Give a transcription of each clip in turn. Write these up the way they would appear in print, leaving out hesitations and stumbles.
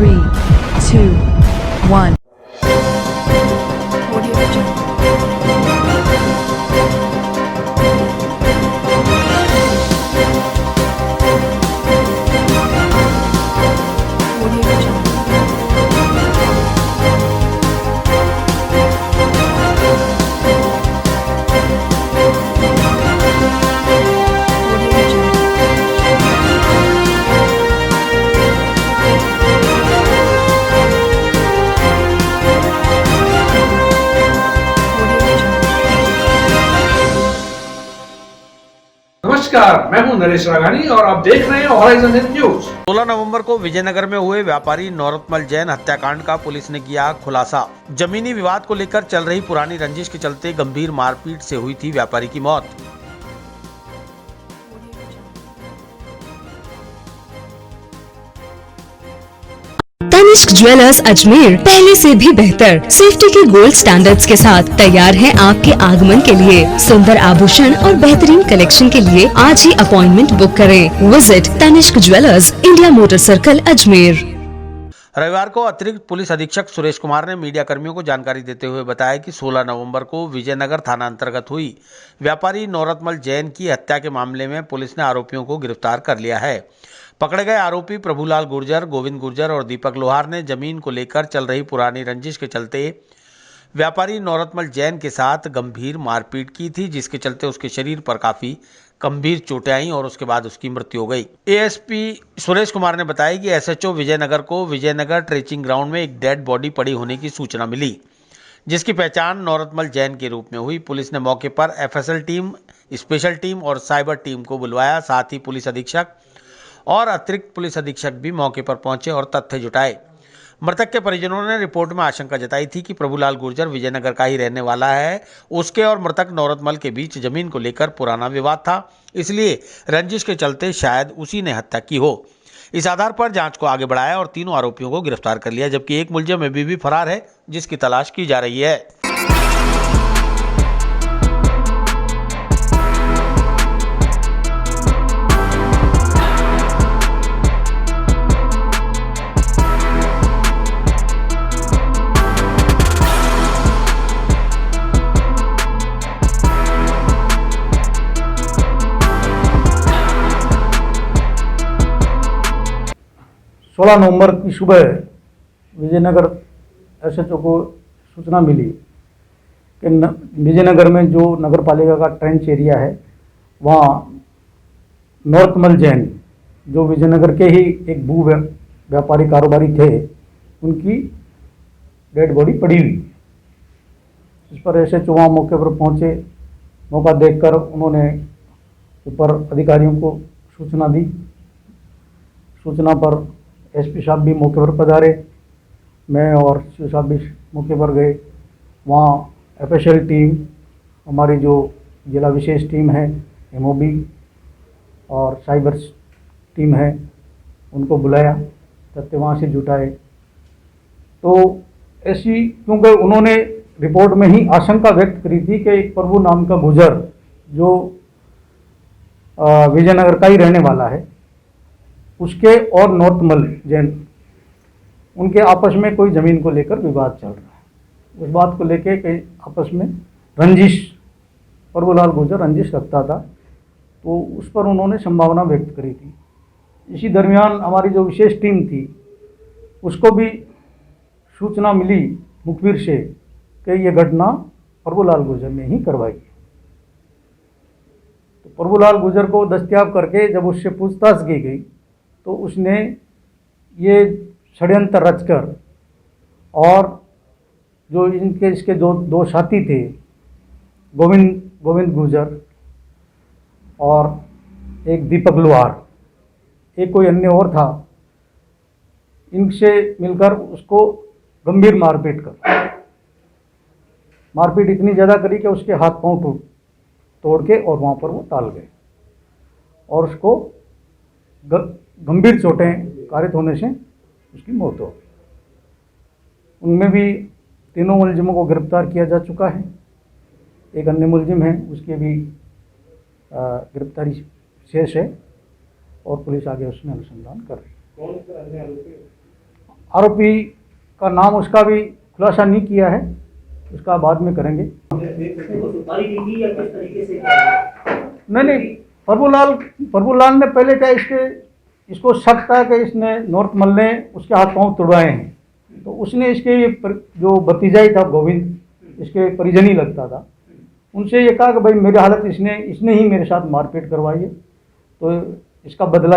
3, 2, 1. नमस्कार, मैं हूं नरेश राघानी और आप देख रहे हैं हॉराइजन न्यूज। 16 नवंबर को विजयनगर में हुए व्यापारी नौरतमल जैन हत्याकांड का पुलिस ने किया खुलासा। जमीनी विवाद को लेकर चल रही पुरानी रंजिश के चलते गंभीर मारपीट से हुई थी व्यापारी की मौत। तनिष्क ज्वेलर्स अजमेर पहले से भी बेहतर सेफ्टी के गोल्ड स्टैंडर्ड्स के साथ तैयार है आपके आगमन के लिए। सुंदर आभूषण और बेहतरीन कलेक्शन के लिए आज ही अपॉइंटमेंट बुक करें। Visit Tanishq jewellers, India motor circle, Ajmer. रविवार को अतिरिक्त पुलिस अधीक्षक सुरेश कुमार ने मीडिया कर्मियों को जानकारी देते हुए बताया कि 16 नवंबर को विजयनगर थाना अंतर्गत हुई व्यापारी नौरतमल जैन की हत्या के मामले में पुलिस ने आरोपियों को गिरफ्तार कर लिया है। पकड़े गए आरोपी प्रभुलाल गुर्जर, गोविंद गुर्जर और दीपक लोहार ने जमीन को लेकर चल रही पुरानी रंजिश के चलते व्यापारी नौरतमल जैन के साथ गंभीर मारपीट की थी, जिसके चलते उसके शरीर पर काफी गंभीर चोटें आईं और उसके बाद उसकी मृत्यु हो गई। एएसपी सुरेश कुमार ने बताया कि एसएचओ विजयनगर को विजयनगर ट्रेचिंग ग्राउंड में एक डेड बॉडी पड़ी होने की सूचना मिली, जिसकी पहचान नौरतमल जैन के रूप में हुई। पुलिस ने मौके पर एफएसएल टीम, स्पेशल टीम और साइबर टीम को बुलवाया। साथ ही पुलिस अधीक्षक और अतिरिक्त पुलिस अधीक्षक भी मौके पर पहुंचे और तथ्य जुटाए। मृतक के परिजनों ने रिपोर्ट में आशंका जताई थी कि प्रभुलाल गुर्जर विजयनगर का ही रहने वाला है। उसके और मृतक नौरतमल के बीच जमीन को लेकर पुराना विवाद था, इसलिए रंजिश के चलते शायद उसी ने हत्या की हो। इस आधार पर जांच को आगे बढ़ाया और तीनों आरोपियों को गिरफ्तार कर लिया, जबकि एक मुलजिम अभी भी फरार है, जिसकी तलाश की जा रही है। 16 नवंबर की सुबह विजयनगर एसएचओ को सूचना मिली कि विजयनगर में जो नगर पालिका का ट्रेंच एरिया है, वहाँ नौरतमल जैन, जो विजयनगर के ही एक भू व्यापारी कारोबारी थे, उनकी डेड बॉडी पड़ी हुई। इस पर एसएचओ वहाँ मौके पर पहुँचे। मौका देखकर उन्होंने ऊपर अधिकारियों को सूचना दी। सूचना पर एसपी साहब भी मौके पर पधारे। मैं और सीओ साहब भी मौके पर गए। वहाँ एफएसएल टीम, हमारी जो जिला विशेष टीम है, एमओबी और साइबर टीम है, उनको बुलाया, तथ्य वहाँ से जुटाए। तो ऐसी, क्योंकि उन्होंने रिपोर्ट में ही आशंका व्यक्त करी थी कि एक प्रभु नाम का गुर्जर, जो विजयनगर का ही रहने वाला है, उसके और नौरतमल जैन, उनके आपस में कोई ज़मीन को लेकर विवाद चल रहा है। उस बात को लेकर के आपस में रंजिश, प्रभुलाल गुर्जर रंजिश रखता था, तो उस पर उन्होंने संभावना व्यक्त करी थी। इसी दरमियान हमारी जो विशेष टीम थी, उसको भी सूचना मिली मुखबिर से कि यह घटना प्रभुलाल गुर्जर ने ही करवाई। तो प्रभुलाल गुर्जर को दस्तयाब करके जब उससे पूछताछ की गई, तो उसने ये षड्यंत्र रचकर, और जो इसके दो साथी थे, गोविंद गुर्जर और एक दीपक लोहार, एक कोई अन्य और था, इनसे मिलकर उसको गंभीर मारपीट इतनी ज़्यादा करी कि उसके हाथ पांव तोड़ के और वहाँ पर वो टाल गए और उसको गंभीर चोटें कारित होने से उसकी मौत हो गई। उनमें भी तीनों मुलजिमों को गिरफ्तार किया जा चुका है। एक अन्य मुलजिम है, उसकी भी गिरफ्तारी शेष है और पुलिस आगे उसमें अनुसंधान कर रही है। आरोपी का नाम उसका भी खुलासा नहीं किया है, उसका बाद में करेंगे। नहीं, प्रभुलाल ने पहले क्या इसको शक था कि इसने नॉर्थ मल ने उसके हाथ पांव तुड़वाए हैं, तो उसने इसके जो भतीजा ही था गोविंद, इसके परिजन ही लगता था, उनसे ये कहा कि भाई मेरी हालत इसने ही मेरे साथ मारपीट करवाई है, तो इसका बदला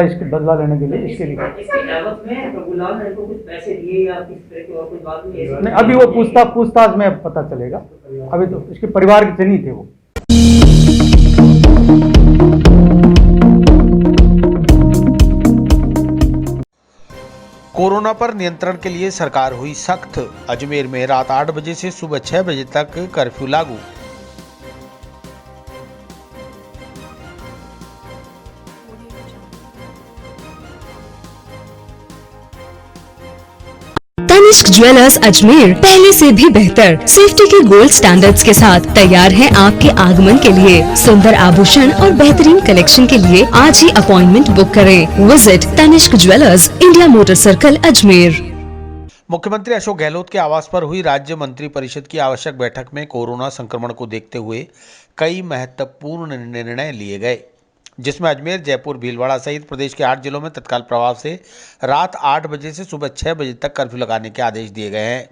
लेने के लिए इसके लिए प्रभुलाल ने को कुछ पैसे दिए या किस तरह की और कुछ बात नहीं, अभी वो पूछताछ में पता चलेगा। अभी तो इसके परिवार के नहीं थे वो। कोरोना पर नियंत्रण के लिए सरकार हुई सख्त। अजमेर में रात 8 बजे से सुबह 6 बजे तक कर्फ्यू लागू। तनिष्क ज्वेलर्स अजमेर पहले से भी बेहतर सेफ्टी के गोल्ड स्टैंडर्ड्स के साथ तैयार है आपके आगमन के लिए। सुंदर आभूषण और बेहतरीन कलेक्शन के लिए आज ही अपॉइंटमेंट बुक करें। Visit Tanishq jewellers, India motor circle, Ajmer. मुख्यमंत्री अशोक गहलोत के आवास पर हुई राज्य मंत्री परिषद की आवश्यक बैठक में कोरोना संक्रमण को देखते हुए कई महत्वपूर्ण निर्णय लिए गए, जिसमें अजमेर, जयपुर, भीलवाड़ा सहित प्रदेश के 8 जिलों में तत्काल प्रभाव से रात 8 बजे से सुबह 6 बजे तक कर्फ्यू लगाने के आदेश दिए गए हैं।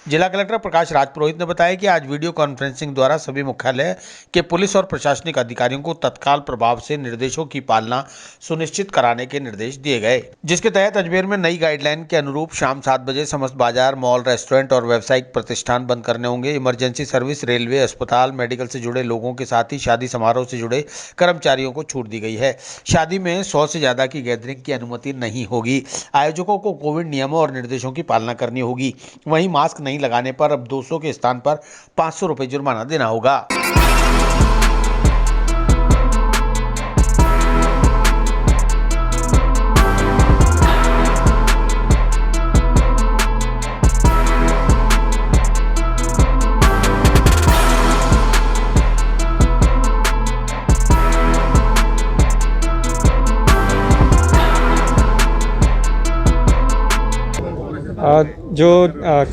जिला कलेक्टर प्रकाश राजपुरोहित ने बताया कि आज वीडियो कॉन्फ्रेंसिंग द्वारा सभी मुख्यालय के पुलिस और प्रशासनिक अधिकारियों को तत्काल प्रभाव से निर्देशों की पालना सुनिश्चित कराने के निर्देश दिए गए, जिसके तहत अजमेर में नई गाइडलाइन के अनुरूप शाम 7 बजे समस्त बाजार, मॉल, रेस्टोरेंट और व्यावसायिक प्रतिष्ठान बंद करने होंगे। इमरजेंसी सर्विस, रेलवे, अस्पताल, मेडिकल से जुड़े लोगों के साथ ही शादी समारोह से जुड़े कर्मचारियों को छूट दी गई है। शादी में 100 से ज्यादा की गैदरिंग की अनुमति नहीं होगी। आयोजकों को कोविड नियमों और निर्देशों की पालना करनी होगी। वहीं मास्क नहीं लगाने पर अब 200 के स्थान पर 500 रुपए जुर्माना देना होगा।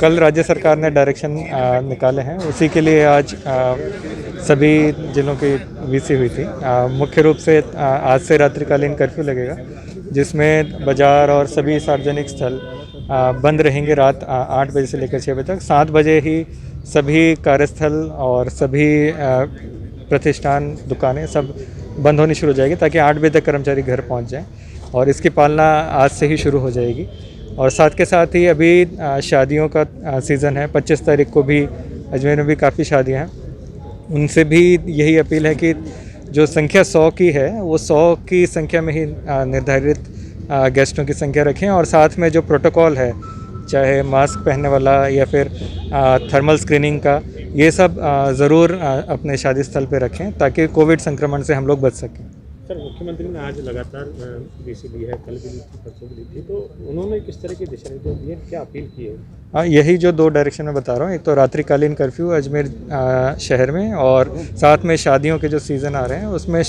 कल राज्य सरकार ने डायरेक्शन निकाले हैं, उसी के लिए आज सभी जिलों की वीसी हुई थी। मुख्य रूप से आज से रात्रिकालीन कर्फ्यू लगेगा, जिसमें बाजार और सभी सार्वजनिक स्थल बंद रहेंगे रात 8 बजे से लेकर 6 बजे तक। 7 बजे ही सभी कार्यस्थल और सभी प्रतिष्ठान, दुकानें सब बंद होनी शुरू हो जाएगी, ताकि 8 बजे तक कर्मचारी घर पहुंच जाएं, और इसकी पालना आज से ही शुरू हो जाएगी। और साथ के साथ ही अभी शादियों का सीज़न है। 25 तारीख को भी अजमेर में भी काफ़ी शादियां हैं। उनसे भी यही अपील है कि जो संख्या 100 की है, वो 100 की संख्या में ही निर्धारित गेस्टों की संख्या रखें, और साथ में जो प्रोटोकॉल है, चाहे मास्क पहनने वाला या फिर थर्मल स्क्रीनिंग का, ये सब ज़रूर अपने शादी स्थल पे रखें, ताकि कोविड संक्रमण से हम लोग बच सकें। सर, मुख्यमंत्री ने आज लगातार वीसी दी है, कल भी दी थी, परसों भी दी थी, तो उन्होंने किस तरह के दिशा निर्देश दिए, क्या अपील की है? हाँ, यही जो 2 डायरेक्शन में बता रहा हूँ, एक तो रात्रिकालीन कर्फ्यू अजमेर शहर में, और साथ में शादियों के जो सीज़न आ रहे हैं उसमें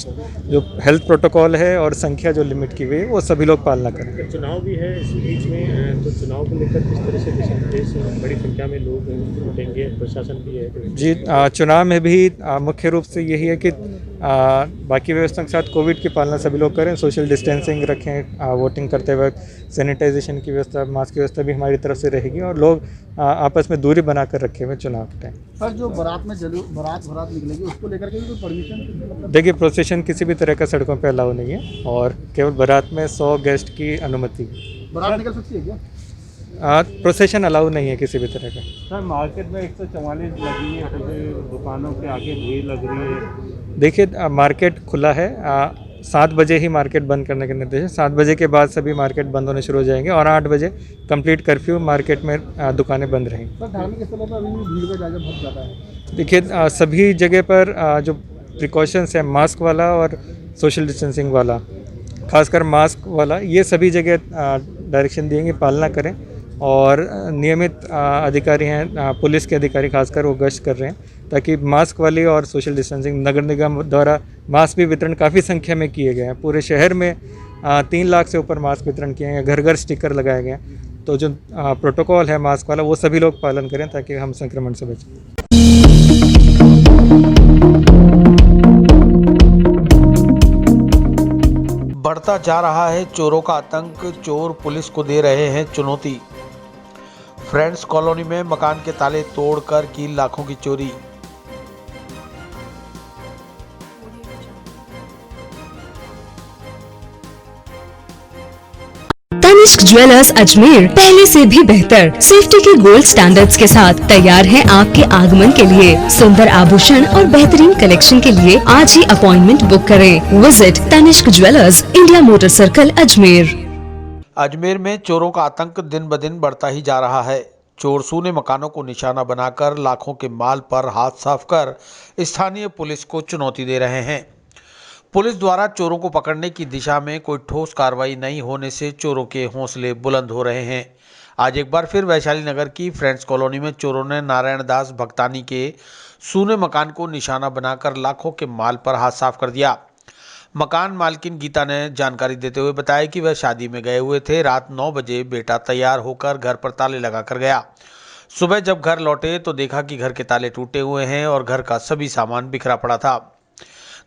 जो हेल्थ प्रोटोकॉल है और संख्या जो लिमिट की हुई है, वो सभी लोग पालना करें। चुनाव भी है इस बीच में, तो चुनाव को लेकर किस तरह से दिशा निर्देश, बड़ी संख्या में लोग जुटेंगे, प्रशासन भी है जी। चुनाव में भी मुख्य रूप से यही है कि बाकी व्यवस्था के साथ कोविड की पालना सभी लोग करें, सोशल डिस्टेंसिंग रखें, वोटिंग करते वक्त सैनिटाइजेशन की व्यवस्था, मास्क की व्यवस्था भी हमारी तरफ से रहेगी, और लोग आपस में दूरी बनाकर रखे हुए चुनाव के टाइम। सर, जो बारात निकलेगी उसको लेकर के भी कोई परमिशन? देखिए, प्रोसेशन किसी भी तरह का सड़कों पे अलाउ नहीं है, और केवल बारात में 100 गेस्ट की अनुमति। बारात निकल सकती है क्या? प्रोसेशन अलाउ नहीं है किसी भी तरह का। सर, मार्केट में 144 लगी है, दुकानों के आगे भीड़ लग रही है। देखिए, मार्केट खुला है, 7 बजे ही मार्केट बंद करने के निर्देश है। 7 बजे के बाद सभी मार्केट बंद होने शुरू हो जाएंगे, और 8 बजे कंप्लीट कर्फ्यू, मार्केट में दुकानें बंद रहेंगी। सर, धार्मिक स्थलों पर अभी भी भीड़ का जायजा बहुत ज़्यादा है। देखिए, सभी जगह पर जो प्रिकॉशंस है, मास्क वाला और सोशल डिस्टेंसिंग वाला, खासकर मास्क वाला, ये सभी जगह डायरेक्शन दिएंगे, पालना करें। और नियमित अधिकारी हैं, पुलिस के अधिकारी खासकर, वो गश्त कर रहे हैं, ताकि मास्क वाली और सोशल डिस्टेंसिंग, नगर निगम द्वारा मास्क भी वितरण काफ़ी संख्या में किए गए हैं। पूरे शहर में 3 लाख से ऊपर मास्क वितरण किए हैं, घर घर स्टिकर लगाए गए हैं। तो जो प्रोटोकॉल है मास्क वाला वो सभी लोग पालन करें ताकि हम संक्रमण से बचें। बढ़ता जा रहा है चोरों का आतंक, चोर पुलिस को दे रहे हैं चुनौती। फ्रेंड्स कॉलोनी में मकान के ताले तोड़कर की लाखों की चोरी। तनिष्क ज्वेलर्स अजमेर पहले से भी बेहतर सेफ्टी के गोल्ड स्टैंडर्ड्स के साथ तैयार है आपके आगमन के लिए। सुंदर आभूषण और बेहतरीन कलेक्शन के लिए आज ही अपॉइंटमेंट बुक करें। Visit Tanishq jewellers, India motor circle, Ajmer. Ajmer में चोरों का आतंक दिन ब दिन बढ़ता ही जा रहा है। चोर सूने मकानों को निशाना बनाकर लाखों के माल पर हाथ साफ कर स्थानीय पुलिस को चुनौती दे रहे हैं। पुलिस द्वारा चोरों को पकड़ने की दिशा में कोई ठोस कार्रवाई नहीं होने से चोरों के हौसले बुलंद हो रहे हैं। आज एक बार फिर वैशाली नगर की फ्रेंड्स कॉलोनी में चोरों ने नारायण दास भगतानी के सूने मकान को निशाना बनाकर लाखों के माल पर हाथ साफ कर दिया। मकान मालकिन गीता ने जानकारी देते हुए बताया कि वह शादी में गए हुए थे। रात 9 बजे बेटा तैयार होकर घर पर ताले लगाकर गया। सुबह जब घर लौटे तो देखा कि घर के ताले टूटे हुए हैं और घर का सभी सामान बिखरा पड़ा था।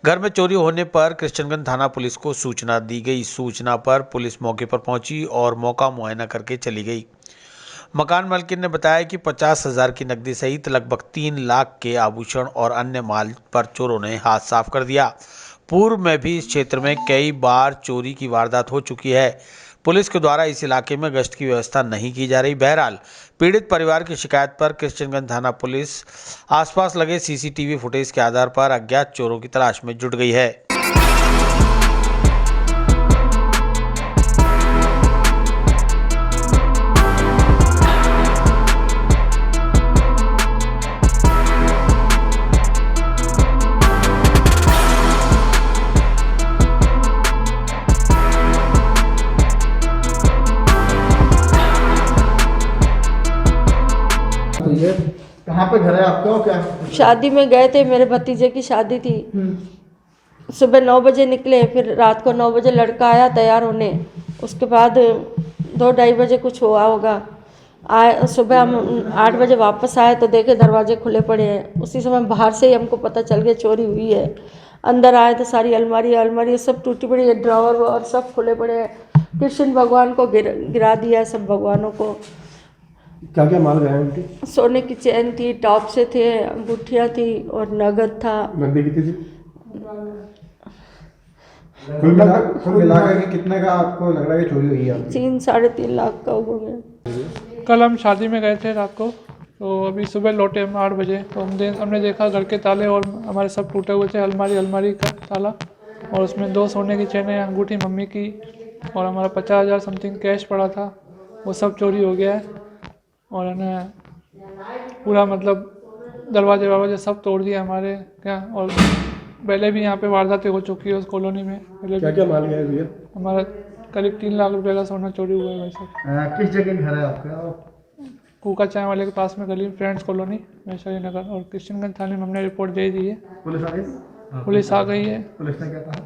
घर में चोरी होने पर कृष्णगंज थाना पुलिस को सूचना दी गई। सूचना पर पुलिस मौके पर पहुंची और मौका मुआयना करके चली गई। मकान मालकिन ने बताया कि 50,000 की नकदी सहित लगभग 3 लाख के आभूषण और अन्य माल पर चोरों ने हाथ साफ कर दिया। पूर्व में भी इस क्षेत्र में कई बार चोरी की वारदात हो चुकी है। पुलिस के द्वारा इस इलाके में गश्त की व्यवस्था नहीं की जा रही। बहरहाल पीड़ित परिवार की शिकायत पर कृष्णगंज थाना पुलिस आसपास लगे सीसीटीवी फुटेज के आधार पर अज्ञात चोरों की तलाश में जुट गई है। कहाँ पे घर है आपका और क्या? शादी में गए थे, मेरे भतीजे की शादी थी। सुबह 9 बजे निकले, फिर रात को 9 बजे लड़का आया तैयार होने। उसके बाद 2-2:30 बजे कुछ हुआ होगा। आए सुबह हम 8 बजे वापस आए तो देखे दरवाजे खुले पड़े हैं। उसी समय बाहर से ही हमको पता चल गया चोरी हुई है। अंदर आए तो सारी अलमारी सब टूटी पड़ी है, ड्रॉवर और सब खुले पड़े हैं। कृष्ण भगवान को गिरा दिया, सब भगवानों को। क्या क्या माल गया उनकी? सोने की चैन थी, टॉप से थे, अंगूठियाँ थी और नगद था। नकदी कितनी थी? कुल मिलाकर के कितने का आपको लग रहा है चोरी हुई है? 3-3.5 लाख का हो गया। कल हम शादी में गए थे रात को, तो अभी सुबह लौटे हम 8 बजे। तो हमने देखा घर के ताले और हमारे सब टूटे हुए थे। अलमारी का ताला और उसमें 2 सोने की चैनें, अंगूठी मम्मी की और हमारा 50,000 समथिंग कैश पड़ा था, वो सब चोरी हो गया है। और उन्हें पूरा मतलब दरवाजे सब तोड़ दिया हमारे क्या। और पहले भी यहाँ पे वारदातें हो चुकी है उस कॉलोनी में। पहले क्या माल गया भैया? हमारा करीब 3 लाख रुपए का सोना चोरी हुआ है। वैसे किस जगह घर है आपका? कूका चाय वाले के पास में गली, फ्रेंड्स कॉलोनी, वैशाली नगर। और कृष्णगंज थाने में हमने रिपोर्ट दे दी है। पुलिस आ गई? पुलिस आ गई है। पुलिस ने क्या कहा?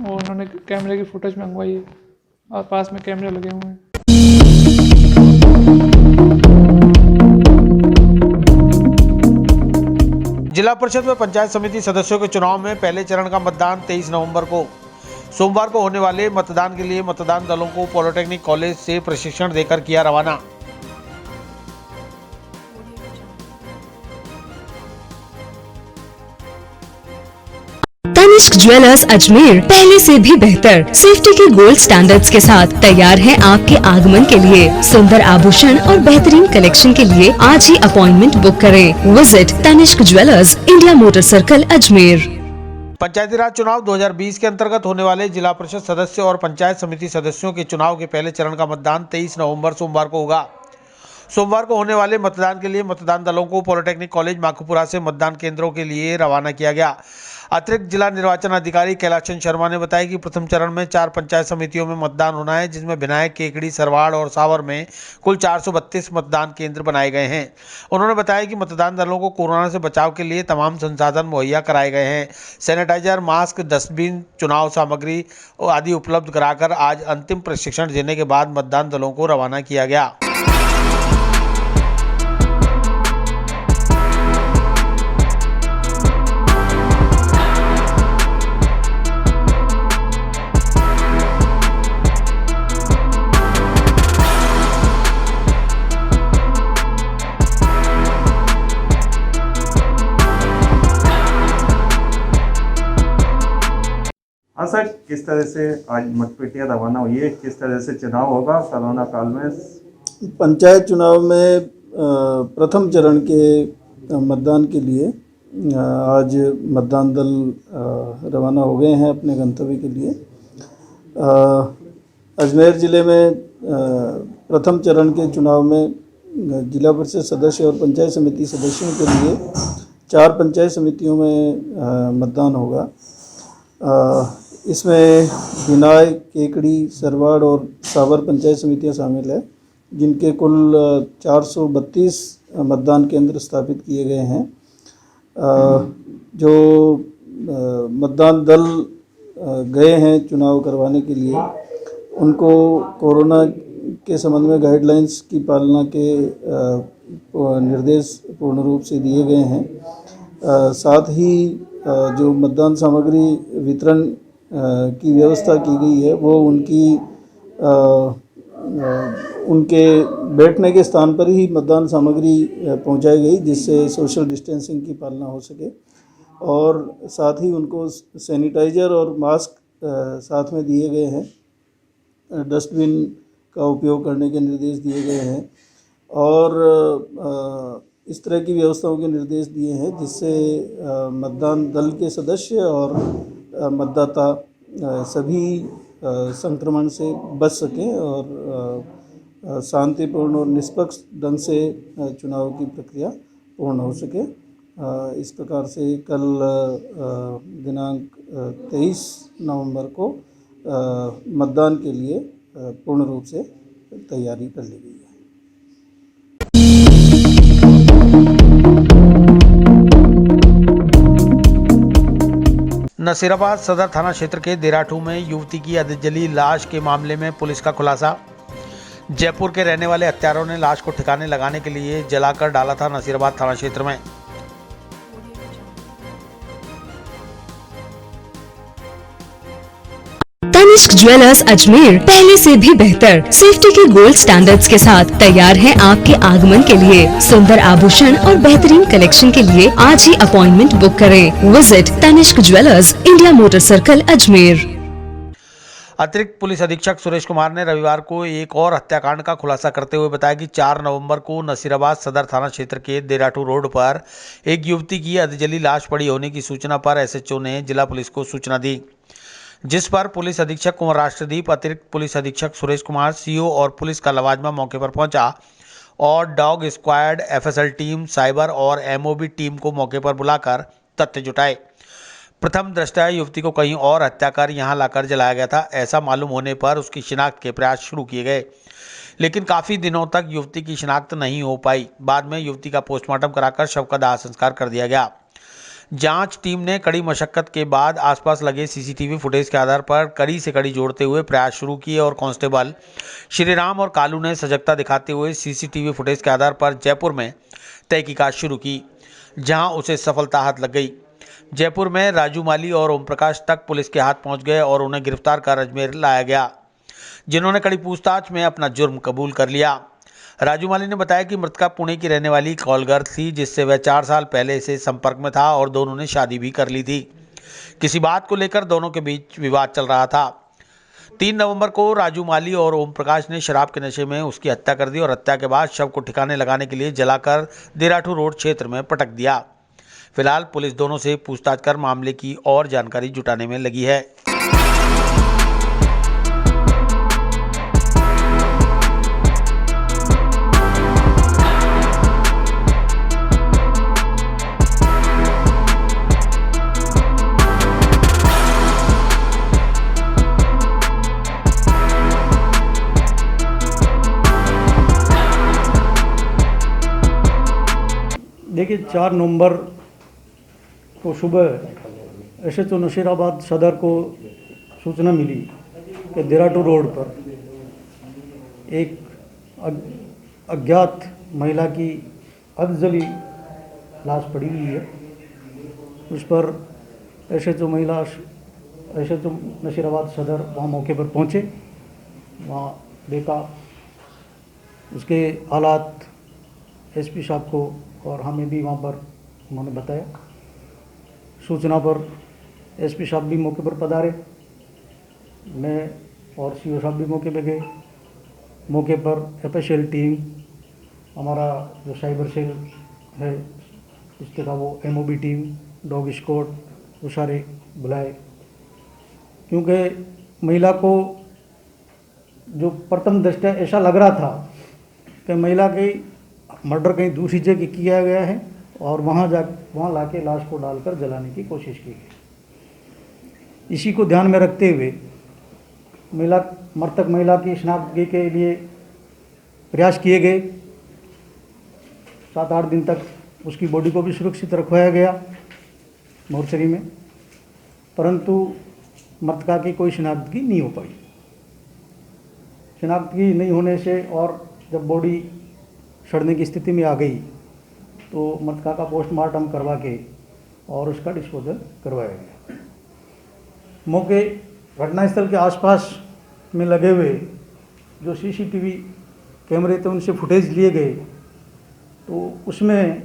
और उन्होंने कैमरे की फुटेज मंगवाई है और पास में कैमरे लगे हुए हैं। जिला परिषद व पंचायत समिति सदस्यों के चुनाव में पहले चरण का मतदान 23 नवंबर को सोमवार को होने वाले मतदान के लिए मतदान दलों को पॉलिटेक्निक कॉलेज से प्रशिक्षण देकर किया रवाना। तनिष्क ज्वेलर्स अजमेर पहले से भी बेहतर सेफ्टी के गोल्ड स्टैंडर्ड्स के साथ तैयार है आपके आगमन के लिए। सुंदर आभूषण और बेहतरीन कलेक्शन के लिए आज ही अपॉइंटमेंट बुक करें। Visit Tanishq jewellers, India motor circle, Ajmer. Panchayati Raj चुनाव 2020 के अंतर्गत होने वाले जिला परिषद सदस्य और पंचायत समिति सदस्यों के चुनाव के पहले चरण का मतदान 23 नवंबर सोमवार को होगा। सोमवार को होने वाले मतदान के लिए मतदान दलों को पॉलिटेक्निक कॉलेज माखूपुरा से मतदान केंद्रों के लिए रवाना किया गया। अतिरिक्त जिला निर्वाचन अधिकारी कैलाश शर्मा ने बताया कि प्रथम चरण में 4 पंचायत समितियों में मतदान होना है, जिसमें विनायक, केकड़ी, सरवाड़ और सावर में कुल 432 मतदान केंद्र बनाए गए हैं। उन्होंने बताया कि मतदान दलों को कोरोना से बचाव के लिए तमाम संसाधन मुहैया कराए गए हैं। सैनिटाइजर, मास्क, डस्टबिन, चुनाव सामग्री आदि उपलब्ध कराकर आज अंतिम प्रशिक्षण देने के बाद मतदान दलों को रवाना किया गया। हाँ सर, किस तरह से आज मतपेटियाँ रवाना हुई है, किस तरह से चुनाव होगा कोरोना काल में? पंचायत चुनाव में प्रथम चरण के मतदान के लिए आज मतदान दल रवाना हो गए हैं अपने गंतव्य के लिए। अजमेर ज़िले में प्रथम चरण के चुनाव में जिला परिषद सदस्य और पंचायत समिति सदस्यों के लिए 4 पंचायत समितियों में मतदान होगा। इसमें बिनाय, केकड़ी, सरवाड़ और सावर पंचायत समितियां शामिल है, जिनके कुल 432 मतदान केंद्र स्थापित किए गए हैं। जो मतदान दल गए हैं चुनाव करवाने के लिए, उनको कोरोना के संबंध में गाइडलाइंस की पालना के निर्देश पूर्ण रूप से दिए गए हैं। साथ ही जो मतदान सामग्री वितरण की व्यवस्था की गई है वो उनके बैठने के स्थान पर ही मतदान सामग्री पहुंचाई गई, जिससे सोशल डिस्टेंसिंग की पालना हो सके। और साथ ही उनको सैनिटाइजर और मास्क साथ में दिए गए हैं। डस्टबिन का उपयोग करने के निर्देश दिए गए हैं और इस तरह की व्यवस्थाओं के निर्देश दिए हैं, जिससे मतदान दल के सदस्य और मतदाता सभी संक्रमण से बच सकें और शांतिपूर्ण और निष्पक्ष ढंग से चुनाव की प्रक्रिया पूर्ण हो सके। इस प्रकार से कल दिनांक 23 नवंबर को मतदान के लिए पूर्ण रूप से तैयारी कर ली गई है। नसीराबाद सदर थाना क्षेत्र के देराठू में युवती की अधजली लाश के मामले में पुलिस का खुलासा। जयपुर के रहने वाले हत्यारों ने लाश को ठिकाने लगाने के लिए जलाकर डाला था नसीराबाद थाना क्षेत्र में। तनिष्क ज्वेलर्स अजमेर पहले से भी बेहतर सेफ्टी के गोल्ड स्टैंडर्ड्स के साथ तैयार है आपके आगमन के लिए। सुंदर आभूषण और बेहतरीन कलेक्शन के लिए आज ही अपॉइंटमेंट बुक करें। Visit Tanishq jewellers, India motor circle, Ajmer. अतिरिक्त पुलिस अधीक्षक सुरेश कुमार ने रविवार को एक और हत्याकांड का खुलासा करते हुए बताया कि 4 नवंबर को नसीराबाद सदर थाना क्षेत्र के देराठू रोड पर एक युवती की अधजली लाश पड़ी होने की सूचना पर एसएचओ ने जिला पुलिस को सूचना दी, जिस पर पुलिस अधीक्षक कुंवर राष्ट्रदीप, अतिरिक्त पुलिस अधीक्षक सुरेश कुमार, सीओ और पुलिस का लवाजमा मौके पर पहुंचा और dog squad, FSL team, cyber और एमओबी टीम को मौके पर बुलाकर तथ्य जुटाए। प्रथम दृष्टया युवती को कहीं और हत्या कर यहां लाकर जलाया गया था, ऐसा मालूम होने पर उसकी शिनाख्त के प्रयास शुरू किए गए, लेकिन काफ़ी दिनों तक युवती की शिनाख्त नहीं हो पाई। बाद में युवती का पोस्टमार्टम कराकर शव का दाह संस्कार कर दिया गया। जांच टीम ने कड़ी मशक्कत के बाद आसपास लगे सीसीटीवी फुटेज के आधार पर कड़ी से कड़ी जोड़ते हुए प्रयास शुरू किए और कांस्टेबल श्रीराम और कालू ने सजगता दिखाते हुए सीसीटीवी फुटेज के आधार पर जयपुर में तहकीकात शुरू की, जहां उसे सफलता हाथ लग गई। जयपुर में राजू माली और ओम प्रकाश तक पुलिस के हाथ पहुंच गए और उन्हें गिरफ्तार कर अजमेर लाया गया, जिन्होंने कड़ी पूछताछ में अपना जुर्म कबूल कर लिया। राजू माली ने बताया कि मृतका पुणे की रहने वाली कॉल गर्ल थी, जिससे वह 4 साल पहले से संपर्क में था और दोनों ने शादी भी कर ली थी। किसी बात को लेकर दोनों के बीच विवाद चल रहा था। 3 नवंबर को राजू माली और ओम प्रकाश ने शराब के नशे में उसकी हत्या कर दी और हत्या के बाद शव को ठिकाने लगाने के लिए जलाकर देराठू रोड क्षेत्र में पटक दिया। फिलहाल पुलिस दोनों से पूछताछ कर मामले की और जानकारी जुटाने में लगी है। देखिए 4 नवंबर को सुबह SHO नशीराबाद सदर को सूचना मिली कि देराटू रोड पर एक अज्ञात महिला की अधजली लाश पड़ी हुई है। उस पर SHO नशीराबाद सदर वहाँ मौके पर पहुँचे, वहाँ देखा उसके हालात SP साहब को और हमें भी वहाँ पर उन्होंने बताया। सूचना पर SP साहब भी मौके पर पधारे, मैं और CO साहब भी मौके पर गए। मौके पर FSL टीम, हमारा जो साइबर सेल है उसके था वो MOB टीम, डॉग स्क्वाड, वो सारे बुलाए, क्योंकि महिला को जो प्रथम दृष्टया ऐसा लग रहा था कि महिला की मर्डर कहीं दूसरी जगह किया गया है और वहाँ लाके लाश को डालकर जलाने की कोशिश की गई। इसी को ध्यान में रखते हुए मृतक महिला की शिनाख्त के लिए प्रयास किए गए। 7-8 दिन तक उसकी बॉडी को भी सुरक्षित रखवाया गया मोर्चरी में, परंतु मृतका की कोई शिनाख्त नहीं हो पाई। शिनाख्त नहीं होने से और जब बॉडी सड़ने की स्थिति में आ गई तो मृतका का पोस्टमार्टम करवा के और उसका डिस्पोजल करवाया गया। मौके घटनास्थल के आसपास में लगे हुए जो CCTV कैमरे थे उनसे फुटेज लिए गए, तो उसमें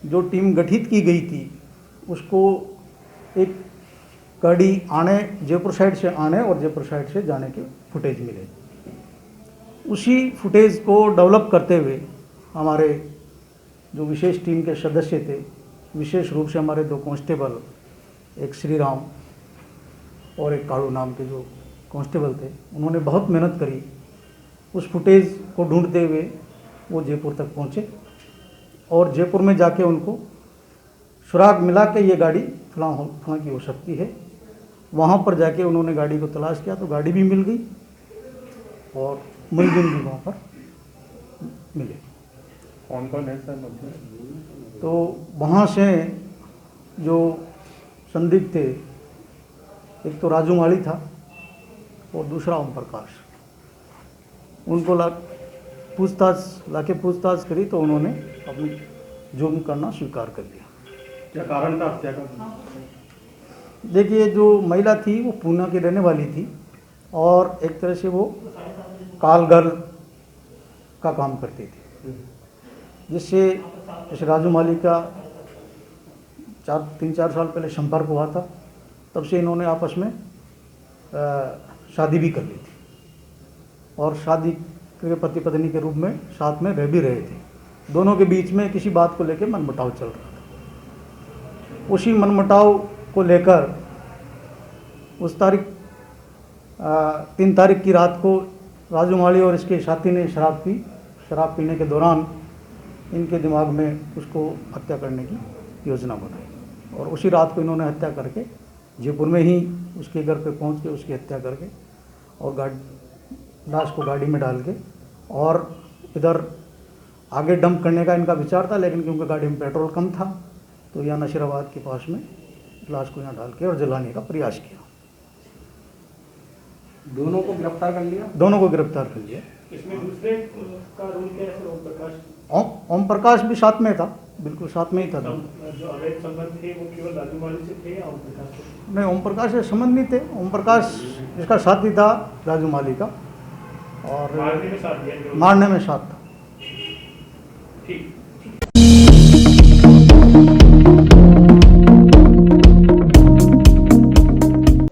जो टीम गठित की गई थी उसको एक गाड़ी जयपुर साइड से आने और जयपुर साइड से जाने के फुटेज मिले। उसी फुटेज को डेवलप करते हुए हमारे जो विशेष टीम के सदस्य थे, विशेष रूप से हमारे 2 कांस्टेबल, एक श्री राम और एक कालू नाम के जो कांस्टेबल थे, उन्होंने बहुत मेहनत करी। उस फुटेज को ढूंढते हुए वो जयपुर तक पहुँचे और जयपुर में जाके उनको सुराग मिला कि ये गाड़ी फलां की हो सकती है। वहाँ पर जाके उन्होंने गाड़ी को तलाश किया तो गाड़ी भी मिल गई और मुलजिम भी वहाँ पर मिले। कौन है सर? तो वहाँ से जो संदिग्ध थे, एक तो राजू माली था और दूसरा ओम प्रकाश, उनको लाके पूछताछ करी तो उन्होंने अपनी जुर्म करना स्वीकार कर लिया। क्या कारण था हत्या का? देखिए, जो महिला थी वो पूना की रहने वाली थी और एक तरह से वो काल गर्ल का काम करती थी, जिससे इस राजू माली का 3-4 साल पहले संपर्क हुआ था। तब से इन्होंने आपस में शादी भी कर ली थी और शादी के पति पत्नी के रूप में साथ में रह भी रहे थे। दोनों के बीच में किसी बात को लेकर मनमुटाव चल रहा था। उसी मनमुटाव को लेकर उस 3 तारीख की रात को राजू माली और इसके साथी ने शराब पी। शराब पीने के दौरान इनके दिमाग में उसको हत्या करने की योजना बनाई और उसी रात को इन्होंने हत्या करके जयपुर में ही उसके घर पे पहुंच के उसकी हत्या करके और लाश को गाड़ी में डाल के और इधर आगे डंप करने का इनका विचार था, लेकिन क्योंकि गाड़ी में पेट्रोल कम था तो यहाँ नशीराबाद के पास में लाश को यहाँ डाल के और जलाने का प्रयास किया। दोनों को गिरफ्तार कर लिया? दोनों को गिरफ्तार कर लिया। इसमें दूसरे का रोल क्या है? ओम प्रकाश? ओम प्रकाश भी साथ में था, बिल्कुल साथ में ही था। जो अवैध संबंध थे वो केवल राजू माली से थे या ओम प्रकाश से? नहीं, ओम प्रकाश से संबंध नहीं थे। ओम प्रकाश इसका साथी था राजू माली का और मारने में साथ दिया? मारने में साथ था। ठीक।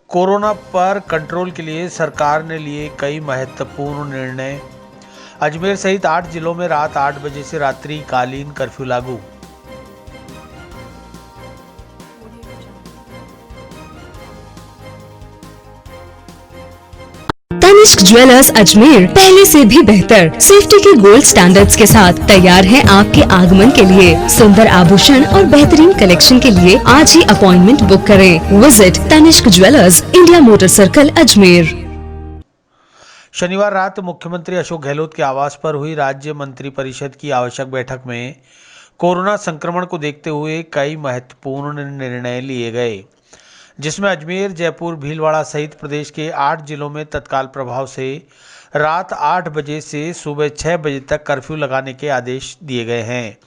कोरोना पर कंट्रोल के लिए सरकार ने लिए कई महत्वपूर्ण निर्णय। अजमेर सहित 8 जिलों में रात 8 बजे से रात्रिकालीन कर्फ्यू लागू। तनिष्क ज्वेलर्स अजमेर पहले से भी बेहतर सेफ्टी के गोल्ड स्टैंडर्ड्स के साथ तैयार है आपके आगमन के लिए। सुंदर आभूषण और बेहतरीन कलेक्शन के लिए आज ही अपॉइंटमेंट बुक करें। Visit Tanishq jewellers, India motor circle, Ajmer. शनिवार रात मुख्यमंत्री अशोक गहलोत के आवास पर हुई राज्य मंत्रिपरिषद की आवश्यक बैठक में कोरोना संक्रमण को देखते हुए कई महत्वपूर्ण निर्णय लिए गए, जिसमें अजमेर, जयपुर, भीलवाड़ा सहित प्रदेश के 8 जिलों में तत्काल प्रभाव से रात 8 बजे से सुबह 6 बजे तक कर्फ्यू लगाने के आदेश दिए गए हैं।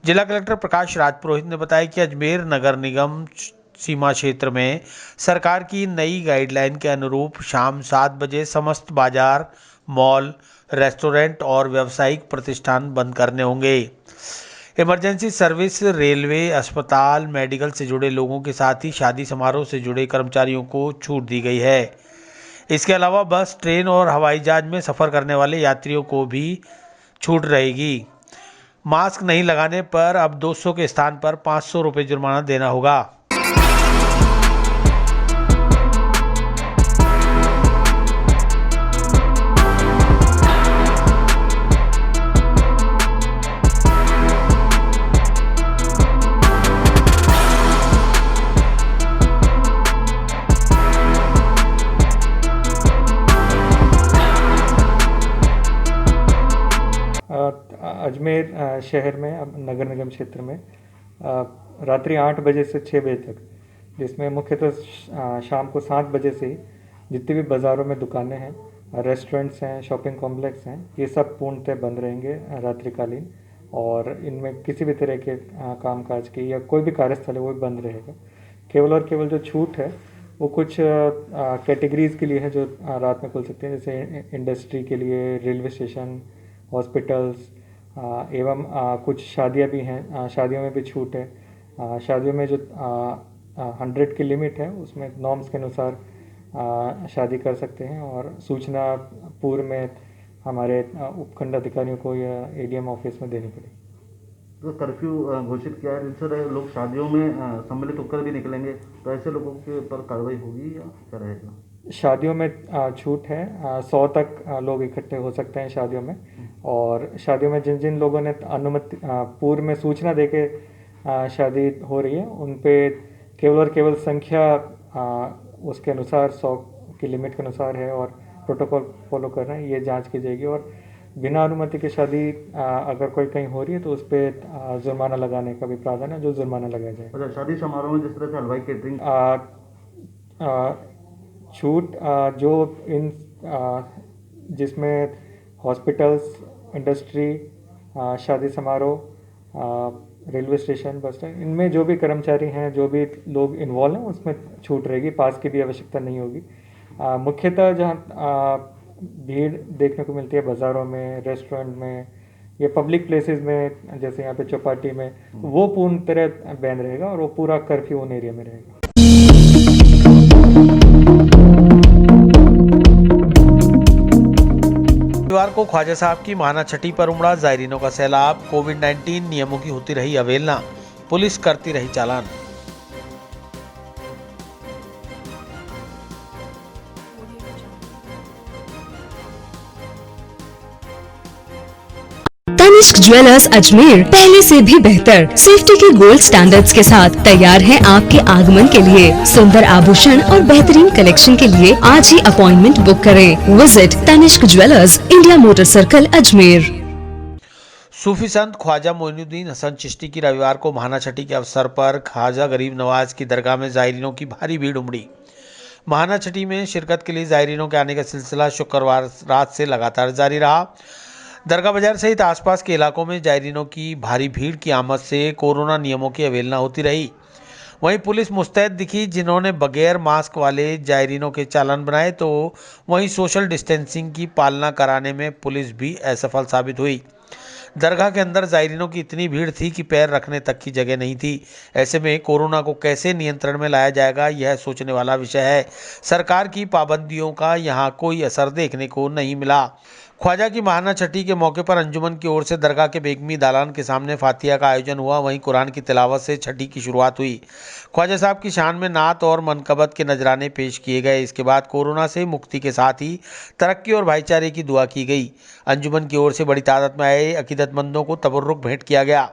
जिला कलेक्टर प्रकाश राज पुरोहित ने बताया कि अजमेर नगर निगम सीमा क्षेत्र में सरकार की नई गाइडलाइन के अनुरूप शाम 7 बजे समस्त बाजार, मॉल, रेस्टोरेंट और व्यावसायिक प्रतिष्ठान बंद करने होंगे। इमरजेंसी सर्विस, रेलवे, अस्पताल, मेडिकल से जुड़े लोगों के साथ ही शादी समारोह से जुड़े कर्मचारियों को छूट दी गई है। इसके अलावा बस, ट्रेन और हवाई जहाज में सफ़र करने वाले यात्रियों को भी छूट रहेगी। मास्क नहीं लगाने पर अब 200 के स्थान पर 500 रुपये जुर्माना देना होगा। अजमेर शहर में अब नगर निगम क्षेत्र में रात्रि 8 बजे से 6 बजे तक, जिसमें मुख्यतः शाम को 7 बजे से जितने भी बाज़ारों में दुकानें हैं, रेस्टोरेंट्स हैं, शॉपिंग कॉम्प्लेक्स हैं, ये सब पूर्णतः बंद रहेंगे रात्रिकालीन, और इनमें किसी भी तरह के कामकाज की या कोई भी कार्यस्थल है वो भी बंद रहेगा। केवल और केवल जो छूट है वो कुछ कैटेगरीज़ के लिए है जो रात में खुल सकते हैं, जैसे इंडस्ट्री के लिए, रेलवे स्टेशन, हॉस्पिटल्स एवं कुछ शादियां भी हैं, शादियों में भी छूट है। शादियों में जो 100 की लिमिट है उसमें नॉर्म्स के अनुसार शादी कर सकते हैं, और सूचना पूर्व में हमारे उपखंड अधिकारियों को या एडीएम ऑफिस में देनी पड़ेगी। तो कर्फ्यू घोषित किया है, जिनसे लोग शादियों में सम्मिलित होकर भी निकलेंगे, तो ऐसे लोगों के ऊपर कार्रवाई होगी या क्या रहेगा? शादियों में छूट है, 100 तक लोग इकट्ठे हो सकते हैं शादियों में, और शादियों में जिन जिन लोगों ने अनुमति पूर्व में सूचना देके शादी हो रही है उन पे केवल और केवल संख्या उसके अनुसार 100 की लिमिट के अनुसार है और प्रोटोकॉल फॉलो कर रहे हैं, ये जांच की जाएगी। और बिना अनुमति के शादी अगर कोई कहीं हो रही है तो उस पर जुर्माना लगाने का भी प्रावधान है, जो जुर्माना लगाया जाए। अच्छा, शादी समारोह में जिस तरह से हलवाई केटरिंग छूट जो इन जिसमें हॉस्पिटल्स, इंडस्ट्री, शादी समारोह, रेलवे स्टेशन, बस स्टैंड, इनमें जो भी कर्मचारी हैं, जो भी लोग इन्वॉल्व हैं, उसमें छूट रहेगी, पास की भी आवश्यकता नहीं होगी। मुख्यतः जहाँ भीड़ देखने को मिलती है बाज़ारों में, रेस्टोरेंट में या पब्लिक प्लेसेस में, जैसे यहाँ पे चौपाटी में, वो पूर्ण तरह बैन रहेगा और वो पूरा कर्फ्यू उन एरिया में रहेगा। रविवार को ख्वाजा साहब की महाना छठी पर उमड़ा जायरीनों का सैलाब। कोविड-19 नियमों की होती रही अवहेलना, पुलिस करती रही चालान। तनिष्क ज्वेलर्स अजमेर पहले से भी बेहतर सेफ्टी के गोल्ड स्टैंडर्ड्स के साथ तैयार है आपके आगमन के लिए। सुंदर आभूषण और बेहतरीन कलेक्शन के लिए आज ही अपॉइंटमेंट बुक करें। Visit Tanishq jewellers, India motor circle, Ajmer. सूफी संत ख्वाजा मोइनुद्दीन हसन चिश्ती की रविवार को महाना छठी के अवसर पर ख्वाजा गरीब नवाज की दरगाह में जायरीनों की भारी भीड़ उमड़ी। महाना छठी में शिरकत के लिए जायरीनों के आने का सिलसिला शुक्रवार रात से लगातार जारी रहा। दरगाह बाजार सहित आसपास के इलाकों में जायरीनों की भारी भीड़ की आमद से कोरोना नियमों की अवहेलना होती रही। वहीं पुलिस मुस्तैद दिखी, जिन्होंने बगैर मास्क वाले जायरीनों के चालान बनाए, तो वहीं सोशल डिस्टेंसिंग की पालना कराने में पुलिस भी असफल साबित हुई। दरगाह के अंदर जायरीनों की इतनी भीड़ थी कि पैर रखने तक की जगह नहीं थी। ऐसे में कोरोना को कैसे नियंत्रण में लाया जाएगा, यह सोचने वाला विषय है। सरकार की पाबंदियों का यहाँ कोई असर देखने को नहीं मिला। ख्वाजा की महाना छठी के मौके पर अंजुमन की ओर से दरगाह के बेगमी दालान के सामने फातिया का आयोजन हुआ। वहीं कुरान की तिलावत से छठी की शुरुआत हुई। ख्वाजा साहब की शान में नात और मनकबत के नजराने पेश किए गए। इसके बाद कोरोना से मुक्ति के साथ ही तरक्की और भाईचारे की दुआ की गई। अंजुमन की ओर से बड़ी तादाद में आए अकीदतमंदों को तबर्रुक भेंट किया गया।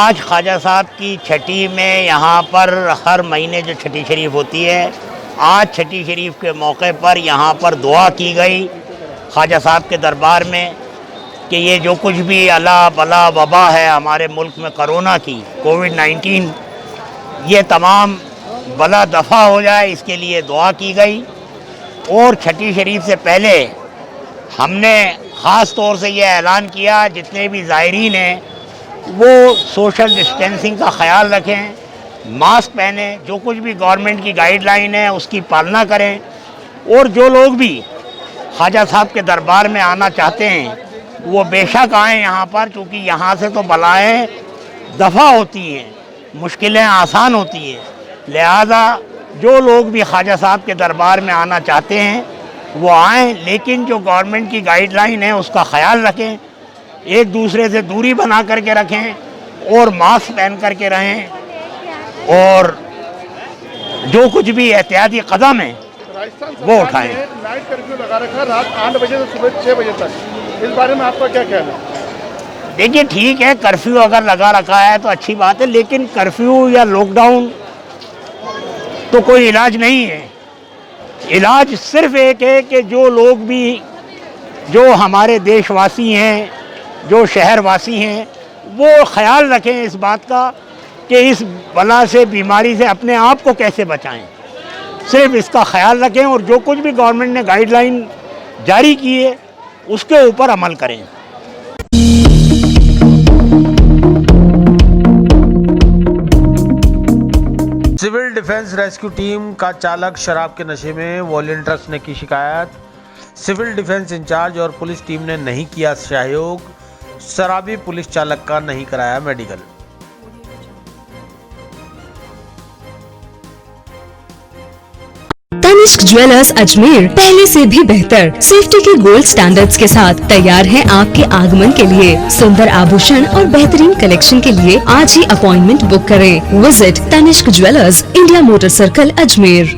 आज ख्वाजा साहब की छठी में यहाँ पर हर महीने जो छठी शरीफ होती है, आज छठी शरीफ के मौके पर यहाँ पर दुआ की गई ख्वाजा साहब के दरबार में कि ये जो कुछ भी अला बला वबा है हमारे मुल्क में कोरोना की कोविड-19, ये तमाम बला दफ़ा हो जाए, इसके लिए दुआ की गई। और छठी शरीफ से पहले हमने ख़ास तौर से ये ऐलान किया जितने भी ज़ायरीन हैं वो सोशल डिस्टेंसिंग का ख्याल रखें, मास्क पहने, जो कुछ भी गवर्नमेंट की गाइडलाइन है उसकी पालना करें। और जो लोग भी ख्वाजा साहब के दरबार में आना चाहते हैं वो बेशक आएँ यहाँ पर, क्योंकि यहाँ से तो बलाएँ दफ़ा होती हैं, मुश्किलें आसान होती हैं। लिहाजा जो लोग भी ख्वाजा साहब के दरबार में आना चाहते हैं वो आएँ, लेकिन जो गवर्नमेंट की गाइडलाइन है उसका ख्याल रखें, एक दूसरे से दूरी बना करके रखें और मास्क पहन करके रहें, और जो कुछ भी एहतियाती कदम है वो उठाएं। नाइट कर्फ्यू लगा रखा रात 8 बजे से सुबह 6 बजे तक, इस बारे में आपका क्या ख्याल है? देखिए ठीक है, कर्फ्यू अगर लगा रखा है तो अच्छी बात है, लेकिन कर्फ्यू या लॉकडाउन तो कोई इलाज नहीं है। इलाज सिर्फ एक है कि जो लोग भी, जो हमारे देशवासी हैं, जो शहरवासी हैं, वो ख्याल रखें इस बात का कि इस बला से, बीमारी से अपने आप को कैसे बचाएं, सिर्फ इसका ख्याल रखें और जो कुछ भी गवर्नमेंट ने गाइडलाइन जारी की है उसके ऊपर अमल करें। सिविल डिफेंस रेस्क्यू टीम का चालक शराब के नशे में, वॉलंटियर्स ने की शिकायत। सिविल डिफेंस इंचार्ज और पुलिस टीम ने नहीं किया सहयोग, शराबी पुलिस चालक का नहीं कराया मेडिकल। तनिष्क ज्वेलर्स अजमेर पहले से भी बेहतर सेफ्टी के गोल्ड स्टैंडर्ड्स के साथ तैयार है आपके आगमन के लिए। सुंदर आभूषण और बेहतरीन कलेक्शन के लिए आज ही अपॉइंटमेंट बुक करें। Visit Tanishq jewellers, India motor circle, Ajmer.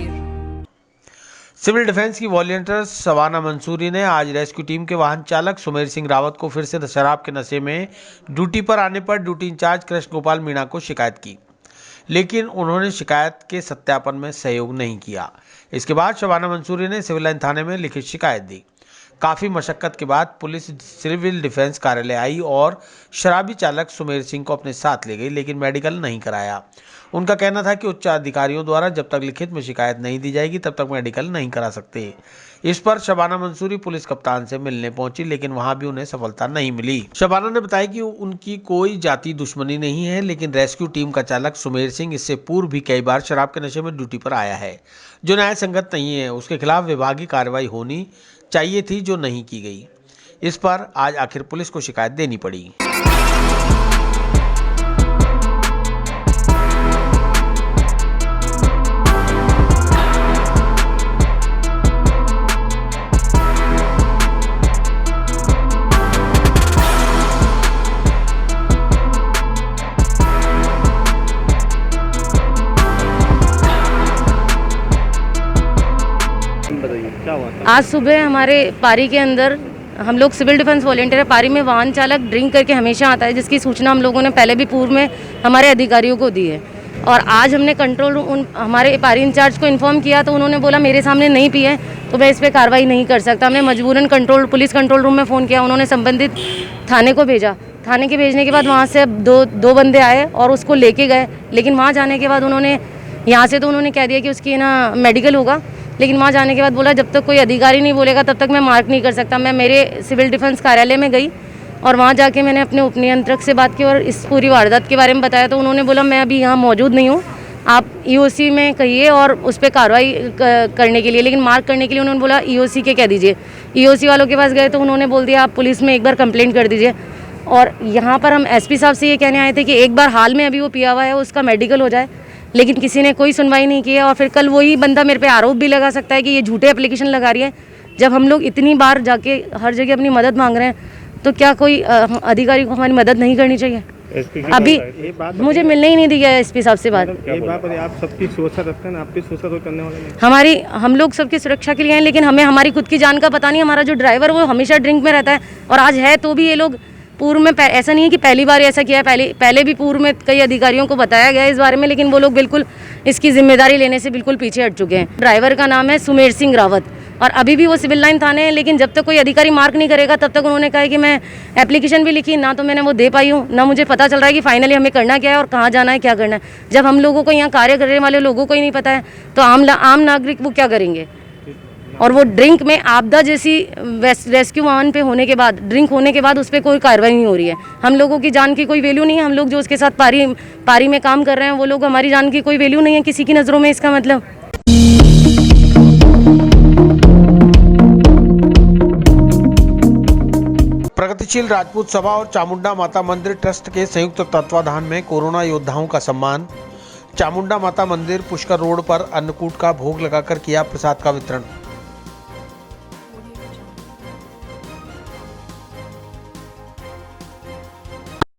Civil defence की वॉलंटियर सवाना मंसूरी ने आज रेस्क्यू टीम के वाहन चालक सुमेर सिंह रावत को फिर से शराब के नशे में ड्यूटी पर आने पर ड्यूटी इंचार्ज कृष्ण गोपाल मीणा को शिकायत की, लेकिन उन्होंने शिकायत के सत्यापन में सहयोग नहीं किया। इसके बाद शबाना मंसूरी ने सिविल लाइन थाने में लिखित शिकायत दी। काफ़ी मशक्कत के बाद पुलिस सिविल डिफेंस कार्यालय आई और शराबी चालक सुमेर सिंह को अपने साथ ले गई, लेकिन मेडिकल नहीं कराया। उनका कहना था कि उच्च अधिकारियों द्वारा जब तक लिखित में शिकायत नहीं दी जाएगी तब तक मेडिकल नहीं करा सकते। इस पर शबाना मंसूरी पुलिस कप्तान से मिलने पहुंची, लेकिन वहां भी उन्हें सफलता नहीं मिली। शबाना ने बताया कि उनकी कोई जाति दुश्मनी नहीं है, लेकिन रेस्क्यू टीम का चालक सुमेर सिंह इससे पूर्व भी कई बार शराब के नशे में ड्यूटी पर आया है, जो न्याय संगत नहीं है। उसके खिलाफ विभागीय कार्रवाई होनी चाहिए थी, जो नहीं की गई। इस पर आज आखिर पुलिस को शिकायत देनी पड़ी। आज सुबह हमारे पारी के अंदर हम लोग सिविल डिफेंस वॉलंटियर पारी में वाहन चालक ड्रिंक करके हमेशा आता है, जिसकी सूचना हम लोगों ने पहले भी पूर्व में हमारे अधिकारियों को दी है। और आज हमने कंट्रोल रूम हमारे पारी इंचार्ज को इन्फॉर्म किया तो उन्होंने बोला मेरे सामने नहीं पी है तो मैं इस पर कार्रवाई नहीं कर सकता। हमने मजबूरन पुलिस कंट्रोल रूम में फ़ोन किया, उन्होंने संबंधित थाने को भेजा। थाने के भेजने के बाद वहाँ से दो बंदे आए और उसको लेके गए, लेकिन वहाँ जाने के बाद उन्होंने यहाँ से तो उन्होंने कह दिया कि उसकी ना मेडिकल होगा, लेकिन वहाँ जाने के बाद बोला जब तक कोई अधिकारी नहीं बोलेगा तब तक मैं मार्क नहीं कर सकता। मैं मेरे सिविल डिफेंस कार्यालय में गई और वहाँ जाके मैंने अपने उपनियंत्रक से बात की और इस पूरी वारदात के बारे में बताया, तो उन्होंने बोला मैं अभी यहाँ मौजूद नहीं हूँ, आप ईओसी में कहिए और उस पर कार्रवाई करने के लिए, लेकिन मार्क करने के लिए उन्होंने बोला ईओसी के कह दीजिए। ईओसी वालों के पास गए तो उन्होंने बोल दिया आप पुलिस में एक बार कंप्लेंट कर दीजिए। और यहाँ पर हम एसपी साहब से ये कहने आए थे कि एक बार हाल में अभी वो पिया हुआ है उसका मेडिकल हो जाए, लेकिन किसी ने कोई सुनवाई नहीं की है। और फिर कल वही बंदा मेरे पे आरोप भी लगा सकता है कि ये झूठे एप्लीकेशन लगा रही है। जब हम लोग इतनी बार जाके हर जगह अपनी मदद मांग रहे हैं तो क्या कोई अधिकारी को हमारी मदद नहीं करनी चाहिए? अभी मुझे मिलने ही नहीं दिया एसपी साहब से बात। आप सबकी सुरक्षा रखते हैं, आपकी सुरक्षा तो करने वाले नहीं। हमारी हम लोग सबकी सुरक्षा के लिए हैं, लेकिन हमें हमारी खुद की जान का पता नहीं। हमारा जो ड्राइवर वो हमेशा ड्रिंक में रहता है और आज है तो भी ये लोग पूर्व में ऐसा नहीं है कि पहली बार ऐसा किया है, पहले भी पूर्व में कई अधिकारियों को बताया गया है इस बारे में, लेकिन वो लोग बिल्कुल इसकी जिम्मेदारी लेने से बिल्कुल पीछे हट चुके हैं। ड्राइवर का नाम है सुमेर सिंह रावत और अभी भी वो सिविल लाइन थाने हैं, लेकिन जब तक कोई अधिकारी मार्क नहीं करेगा तब तक उन्होंने कहा है कि मैं एप्लीकेशन भी लिखी, ना तो मैंने वो दे पाई हूँ, ना मुझे पता चल रहा है कि फाइनली हमें करना क्या है और कहाँ जाना है, क्या करना है। जब हम लोगों को, यहाँ कार्य करने वाले लोगों को ही नहीं पता है तो आम नागरिक वो क्या करेंगे। और वो ड्रिंक में आपदा जैसी रेस्क्यू वाहन पे होने के बाद, ड्रिंक होने के बाद उस पर कोई कार्रवाई नहीं हो रही है। हम लोगों की जान की कोई वैल्यू नहीं है। हम लोग जो उसके साथ पारी में काम कर रहे हैं वो लोग, हमारी जान की कोई वैल्यू नहीं है किसी की नज़रों में। इसका मतलब प्रगतिशील राजपूत सभा और चामुंडा माता मंदिर ट्रस्ट के संयुक्त तत्वाधान में कोरोना योद्धाओं का सम्मान। चामुंडा माता मंदिर पुष्कर रोड पर अन्नकूट का भोग लगाकर किया प्रसाद का वितरण।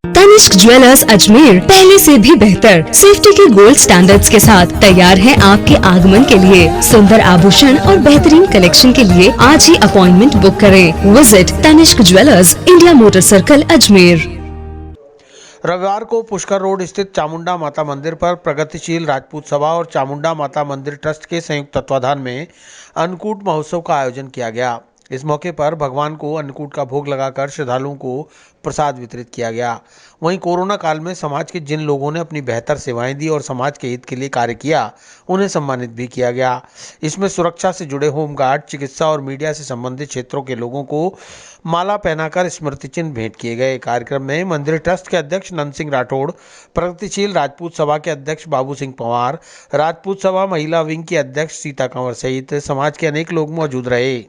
तनिष्क ज्वेलर्स अजमेर पहले से भी बेहतर सेफ्टी के गोल्ड स्टैंडर्ड्स के साथ तैयार है आपके आगमन के लिए। सुंदर आभूषण और बेहतरीन कलेक्शन के लिए आज ही अपॉइंटमेंट बुक करें। Visit Tanishq jewellers, India motor circle, Ajmer. रविवार को पुष्कर रोड स्थित चामुंडा माता मंदिर पर प्रगतिशील राजपूत सभा और चामुंडा माता मंदिर ट्रस्ट के संयुक्त तत्वाधान में अन्नकूट महोत्सव का आयोजन किया गया। इस मौके पर भगवान को अन्नकूट का भोग लगाकर श्रद्धालुओं को प्रसाद वितरित किया गया। वहीं कोरोना काल में समाज के जिन लोगों ने अपनी बेहतर सेवाएं दी और समाज के हित के लिए कार्य किया, उन्हें सम्मानित भी किया गया। इसमें सुरक्षा से जुड़े होमगार्ड, चिकित्सा और मीडिया से संबंधित क्षेत्रों के लोगों को माला पहनाकर स्मृति चिन्ह भेंट किए गए। कार्यक्रम में मंदिर ट्रस्ट के अध्यक्ष नंद सिंह राठौड़, प्रगतिशील राजपूत सभा के अध्यक्ष बाबू सिंह पंवार, राजपूत सभा महिला विंग की अध्यक्ष सीता कंवर सहित समाज के अनेक लोग मौजूद रहे।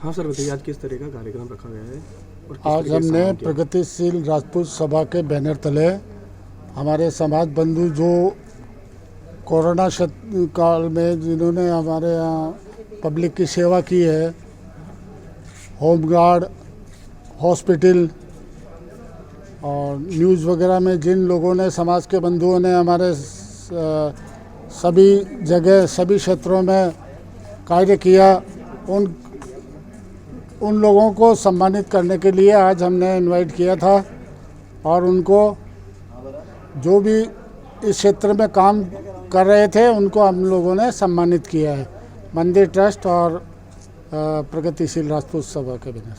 हाँ सर, बताइए आज किस तरह का कार्यक्रम रखा गया है? और आज हमने प्रगतिशील राजपूत सभा के बैनर तले हमारे समाज बंधु जो कोरोना काल में जिन्होंने हमारे यहाँ पब्लिक की सेवा की है, होमगार्ड, हॉस्पिटल और न्यूज़ वगैरह में जिन लोगों ने, समाज के बंधुओं ने हमारे सभी जगह, सभी क्षेत्रों में कार्य किया, उन लोगों को सम्मानित करने के लिए आज हमने इनवाइट किया था और उनको जो भी इस क्षेत्र में काम कर रहे थे उनको हम लोगों ने सम्मानित किया है। मंदिर ट्रस्ट और प्रगतिशील राजपूत सभा के बिना।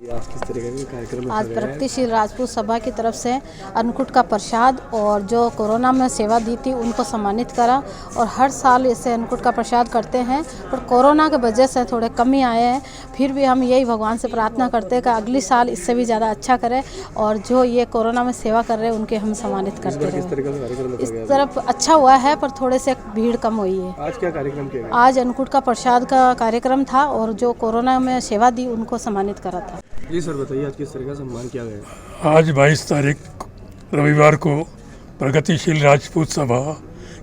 आज किस तरह का कार्यक्रम? आज प्रगतिशील राजपूत सभा की तरफ से अन्नकूट का प्रसाद और जो कोरोना में सेवा दी थी उनको सम्मानित करा और हर साल इसे अन्नकूट का प्रसाद करते हैं, पर कोरोना के वजह से थोड़े कमी आए हैं। फिर भी हम यही भगवान से प्रार्थना करते हैं कि अगली साल इससे भी ज़्यादा अच्छा करें और जो ये कोरोना में सेवा कर रहे हैं उनके हम सम्मानित करते रहें। इस तरफ अच्छा हुआ है पर थोड़े से भीड़ कम हुई है। आज क्या कार्यक्रम किया? आज अन्नकूट का प्रसाद का कार्यक्रम था और जो कोरोना में सेवा दी उनको सम्मानित करा था। जी सर, बताइए आज किस तरह का सम्मान किया गया? आज 22 तारीख रविवार को प्रगतिशील राजपूत सभा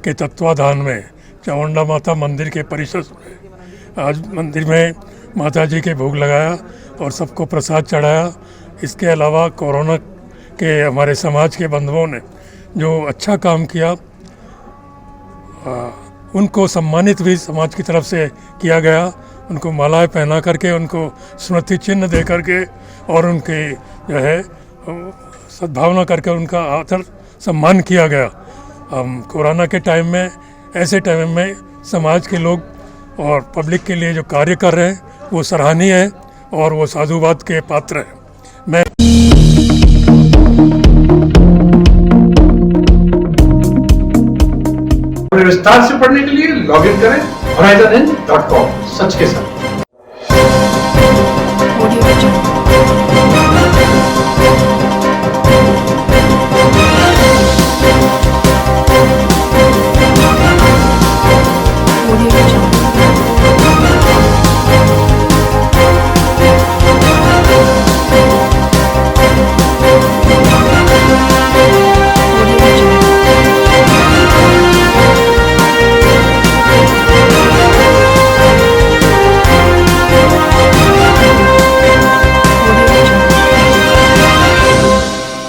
के तत्वाधान में चामुंडा माता मंदिर के परिसर में आज मंदिर में माता जी के भोग लगाया और सबको प्रसाद चढ़ाया। इसके अलावा कोरोना के हमारे समाज के बंधुओं ने जो अच्छा काम किया उनको सम्मानित भी समाज की तरफ से किया गया। उनको मालाएं पहना करके, उनको स्मृति चिन्ह दे करके और उनके जो है सद्भावना करके उनका आदर सम्मान किया गया। कोरोना के टाइम में, ऐसे टाइम में समाज के लोग और पब्लिक के लिए जो कार्य कर रहे हैं वो सराहनीय है और वो साधुवाद के पात्र है। मैं विस्तार से पढ़ने के लिए लॉगिन करें horizonn.com। सच के साथ।